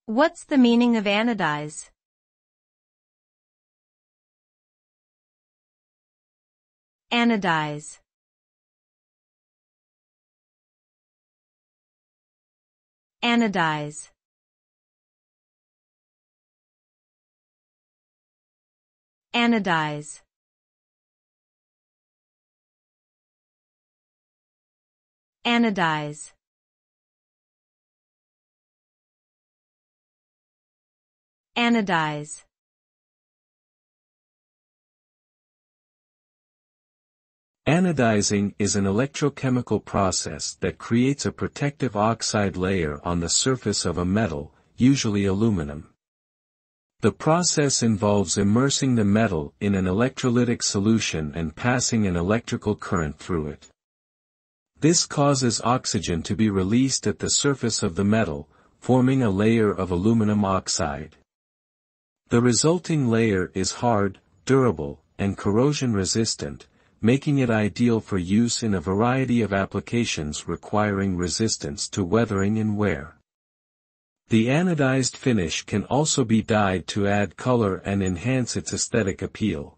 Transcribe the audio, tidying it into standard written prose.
What's the meaning of anodize? Anodize. Anodize. Anodize. Anodize. Anodize. Anodizing is an electrochemical process that creates a protective oxide layer on the surface of a metal, usually aluminum. The process involves immersing the metal in an electrolytic solution and passing an electrical current through it. This causes oxygen to be released at the surface of the metal, forming a layer of aluminum oxide. The resulting layer is hard, durable, and corrosion-resistant, making it ideal for use in a variety of applications requiring resistance to weathering and wear. The anodized finish can also be dyed to add color and enhance its aesthetic appeal.